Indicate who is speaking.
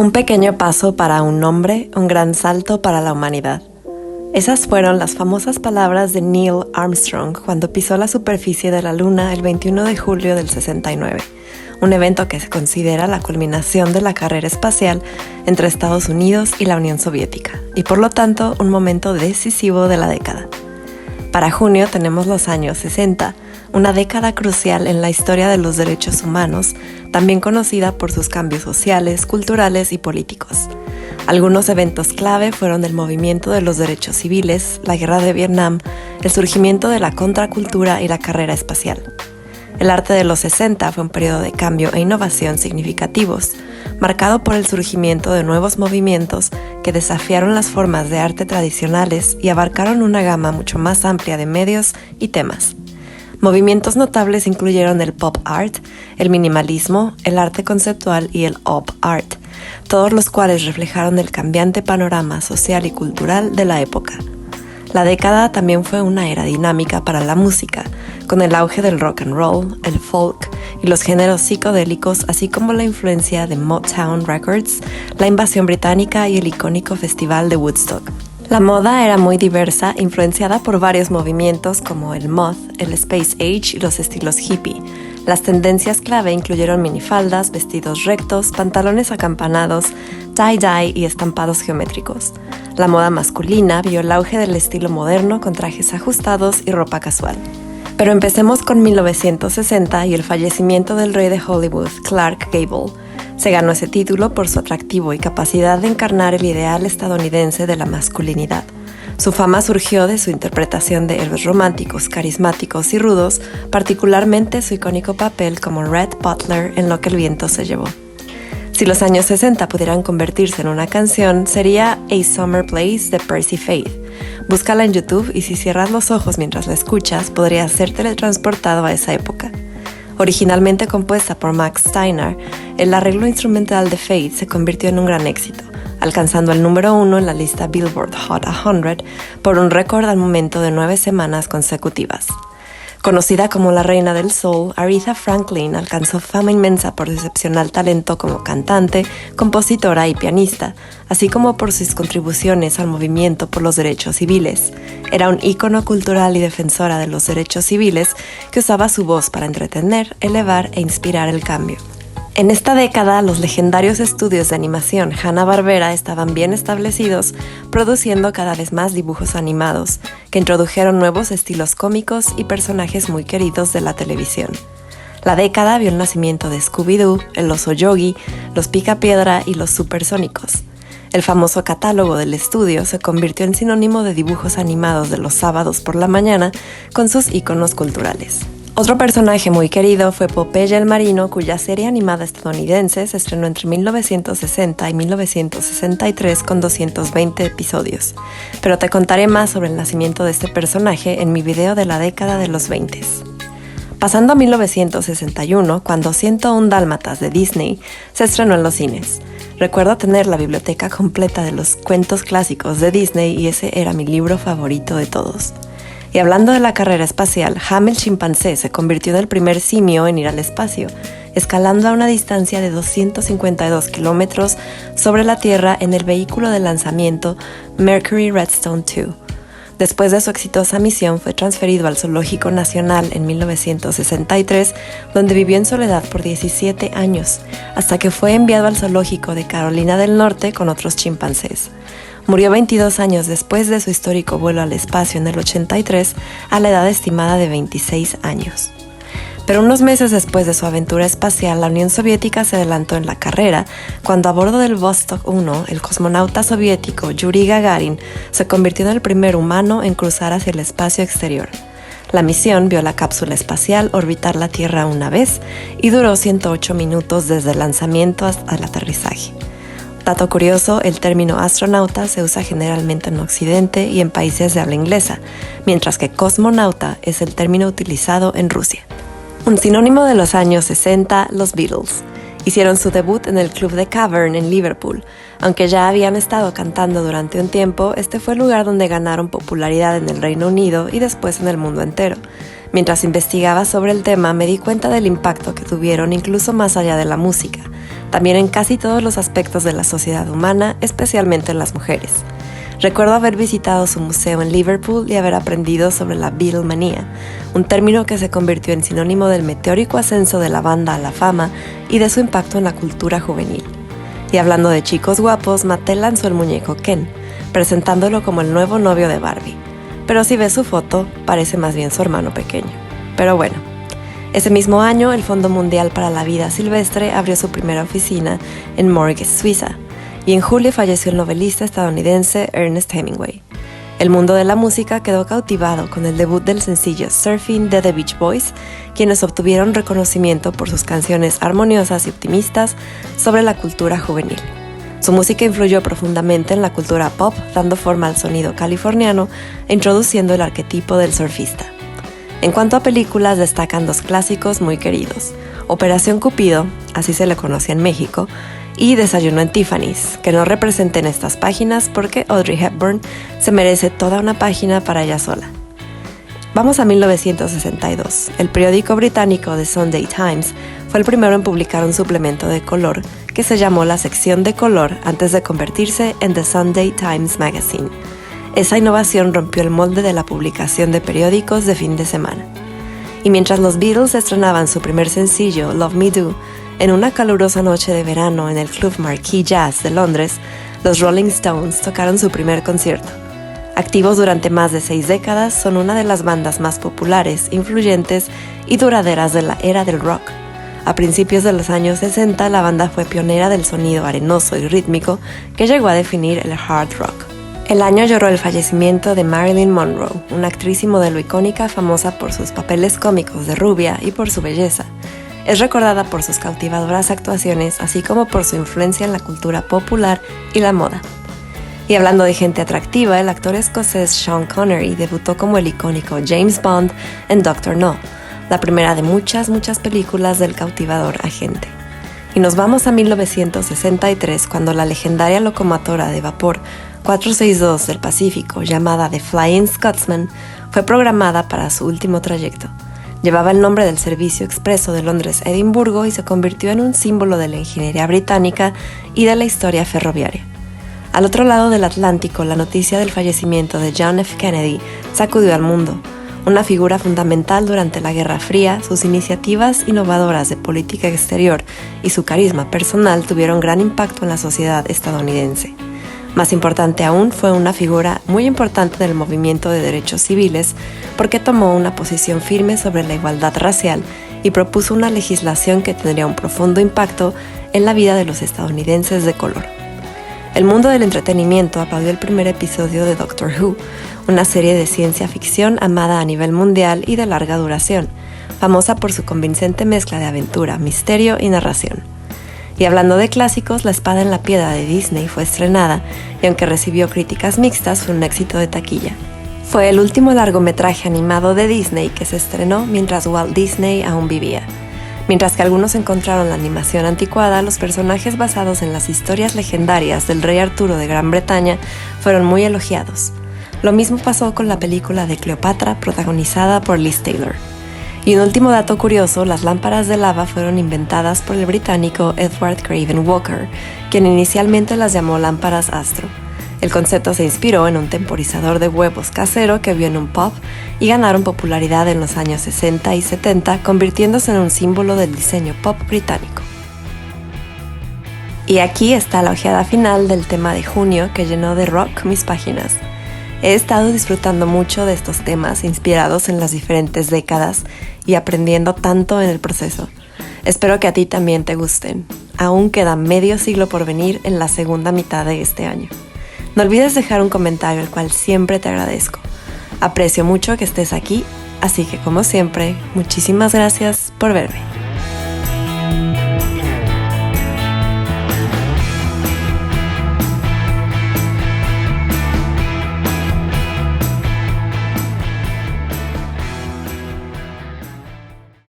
Speaker 1: Un pequeño paso para un hombre, un gran salto para la humanidad. Esas fueron las famosas palabras de Neil Armstrong cuando pisó la superficie de la Luna el 21 de julio del 69, un evento que se considera la culminación de la carrera espacial entre Estados Unidos y la Unión Soviética, y por lo tanto un momento decisivo de la década. Para junio tenemos los años 60, una década crucial en la historia de los derechos humanos, también conocida por sus cambios sociales, culturales y políticos. Algunos eventos clave fueron el movimiento de los derechos civiles, la guerra de Vietnam, el surgimiento de la contracultura y la carrera espacial. El arte de los 60 fue un periodo de cambio e innovación significativos, marcado por el surgimiento de nuevos movimientos que desafiaron las formas de arte tradicionales y abarcaron una gama mucho más amplia de medios y temas. Movimientos notables incluyeron el pop art, el minimalismo, el arte conceptual y el op art, todos los cuales reflejaron el cambiante panorama social y cultural de la época. La década también fue una era dinámica para la música, con el auge del rock and roll, el folk y los géneros psicodélicos, así como la influencia de Motown Records, la invasión británica y el icónico festival de Woodstock. La moda era muy diversa, influenciada por varios movimientos como el moth, el space age y los estilos hippie. Las tendencias clave incluyeron minifaldas, vestidos rectos, pantalones acampanados, tie-dye y estampados geométricos. La moda masculina vio el auge del estilo moderno con trajes ajustados y ropa casual. Pero empecemos con 1960 y el fallecimiento del rey de Hollywood, Clark Gable. Se ganó ese título por su atractivo y capacidad de encarnar el ideal estadounidense de la masculinidad. Su fama surgió de su interpretación de héroes románticos, carismáticos y rudos, particularmente su icónico papel como Red Butler en Lo que el viento se llevó. Si los años 60 pudieran convertirse en una canción, sería A Summer Place de Percy Faith. Búscala en YouTube y si cierras los ojos mientras la escuchas, podrías ser teletransportado a esa época. Originalmente compuesta por Max Steiner, el arreglo instrumental de Faith se convirtió en un gran éxito, alcanzando el número 1 en la lista Billboard Hot 100 por un récord al momento de 9 semanas consecutivas. Conocida como la reina del soul, Aretha Franklin alcanzó fama inmensa por su excepcional talento como cantante, compositora y pianista, así como por sus contribuciones al movimiento por los derechos civiles. Era un ícono cultural y defensora de los derechos civiles que usaba su voz para entretener, elevar e inspirar el cambio. En esta década, los legendarios estudios de animación Hanna-Barbera estaban bien establecidos, produciendo cada vez más dibujos animados, que introdujeron nuevos estilos cómicos y personajes muy queridos de la televisión. La década vio el nacimiento de Scooby-Doo, el oso Yogi, los Picapiedra y los Supersónicos. El famoso catálogo del estudio se convirtió en sinónimo de dibujos animados de los sábados por la mañana con sus íconos culturales. Otro personaje muy querido fue Popeye el Marino, cuya serie animada estadounidense se estrenó entre 1960 y 1963 con 220 episodios. Pero te contaré más sobre el nacimiento de este personaje en mi video de la década de los 20. Pasando a 1961, cuando 101 Dálmatas de Disney se estrenó en los cines. Recuerdo tener la biblioteca completa de los cuentos clásicos de Disney y ese era mi libro favorito de todos. Y hablando de la carrera espacial, Ham el chimpancé se convirtió en el primer simio en ir al espacio, escalando a una distancia de 252 kilómetros sobre la Tierra en el vehículo de lanzamiento Mercury Redstone 2. Después de su exitosa misión, fue transferido al Zoológico Nacional en 1963, donde vivió en soledad por 17 años, hasta que fue enviado al Zoológico de Carolina del Norte con otros chimpancés. Murió 22 años después de su histórico vuelo al espacio en el 83, a la edad estimada de 26 años. Pero unos meses después de su aventura espacial, la Unión Soviética se adelantó en la carrera, cuando a bordo del Vostok 1, el cosmonauta soviético Yuri Gagarin se convirtió en el primer humano en cruzar hacia el espacio exterior. La misión vio la cápsula espacial orbitar la Tierra una vez y duró 108 minutos desde el lanzamiento hasta el aterrizaje. Dato curioso, el término astronauta se usa generalmente en Occidente y en países de habla inglesa, mientras que cosmonauta es el término utilizado en Rusia. Un sinónimo de los años 60, los Beatles. Hicieron su debut en el Club de Cavern en Liverpool. Aunque ya habían estado cantando durante un tiempo, este fue el lugar donde ganaron popularidad en el Reino Unido y después en el mundo entero. Mientras investigaba sobre el tema, me di cuenta del impacto que tuvieron incluso más allá de la música, también en casi todos los aspectos de la sociedad humana, especialmente en las mujeres. Recuerdo haber visitado su museo en Liverpool y haber aprendido sobre la Beatlemanía, un término que se convirtió en sinónimo del meteórico ascenso de la banda a la fama y de su impacto en la cultura juvenil. Y hablando de chicos guapos, Mattel lanzó el muñeco Ken, presentándolo como el nuevo novio de Barbie. Pero si ves su foto, parece más bien su hermano pequeño. Pero bueno, ese mismo año el Fondo Mundial para la Vida Silvestre abrió su primera oficina en Morges, Suiza, y en julio falleció el novelista estadounidense Ernest Hemingway. El mundo de la música quedó cautivado con el debut del sencillo Surfing de The Beach Boys, quienes obtuvieron reconocimiento por sus canciones armoniosas y optimistas sobre la cultura juvenil. Su música influyó profundamente en la cultura pop, dando forma al sonido californiano e introduciendo el arquetipo del surfista. En cuanto a películas, destacan dos clásicos muy queridos: Operación Cupido, así se le conoce en México, y Desayuno en Tiffany's, que no representen estas páginas porque Audrey Hepburn se merece toda una página para ella sola. Vamos a 1962. El periódico británico The Sunday Times fue el primero en publicar un suplemento de color que se llamó la sección de color antes de convertirse en The Sunday Times Magazine. Esa innovación rompió el molde de la publicación de periódicos de fin de semana. Y mientras los Beatles estrenaban su primer sencillo, Love Me Do, en una calurosa noche de verano en el Club Marquee Jazz de Londres, los Rolling Stones tocaron su primer concierto. Activos durante más de 6 décadas, son una de las bandas más populares, influyentes y duraderas de la era del rock. A principios de los años 60, la banda fue pionera del sonido arenoso y rítmico que llegó a definir el hard rock. El año lloró el fallecimiento de Marilyn Monroe, una actriz y modelo icónica famosa por sus papeles cómicos de rubia y por su belleza. Es recordada por sus cautivadoras actuaciones, así como por su influencia en la cultura popular y la moda. Y hablando de gente atractiva, el actor escocés Sean Connery debutó como el icónico James Bond en Doctor No, la primera de muchas películas del cautivador agente. Y nos vamos a 1963, cuando la legendaria locomotora de vapor 462 del Pacífico, llamada The Flying Scotsman, fue programada para su último trayecto. Llevaba el nombre del servicio expreso de Londres a Edimburgo y se convirtió en un símbolo de la ingeniería británica y de la historia ferroviaria. Al otro lado del Atlántico, la noticia del fallecimiento de John F. Kennedy sacudió al mundo. Una figura fundamental durante la Guerra Fría, sus iniciativas innovadoras de política exterior y su carisma personal tuvieron gran impacto en la sociedad estadounidense. Más importante aún, fue una figura muy importante del movimiento de derechos civiles porque tomó una posición firme sobre la igualdad racial y propuso una legislación que tendría un profundo impacto en la vida de los estadounidenses de color. El mundo del entretenimiento aplaudió el primer episodio de Doctor Who, una serie de ciencia ficción amada a nivel mundial y de larga duración, famosa por su convincente mezcla de aventura, misterio y narración. Y hablando de clásicos, La Espada en la Piedra de Disney fue estrenada y aunque recibió críticas mixtas, fue un éxito de taquilla. Fue el último largometraje animado de Disney que se estrenó mientras Walt Disney aún vivía. Mientras que algunos encontraron la animación anticuada, los personajes basados en las historias legendarias del rey Arturo de Gran Bretaña fueron muy elogiados. Lo mismo pasó con la película de Cleopatra, protagonizada por Liz Taylor. Y un último dato curioso, las lámparas de lava fueron inventadas por el británico Edward Craven Walker, quien inicialmente las llamó lámparas Astro. El concepto se inspiró en un temporizador de huevos casero que vio en un pub y ganaron popularidad en los años 60 y 70, convirtiéndose en un símbolo del diseño pop británico. Y aquí está la ojeada final del tema de junio que llenó de rock mis páginas. He estado disfrutando mucho de estos temas inspirados en las diferentes décadas y aprendiendo tanto en el proceso. Espero que a ti también te gusten. Aún queda medio siglo por venir en la segunda mitad de este año. No olvides dejar un comentario, el cual siempre te agradezco. Aprecio mucho que estés aquí, así que como siempre, muchísimas gracias por verme.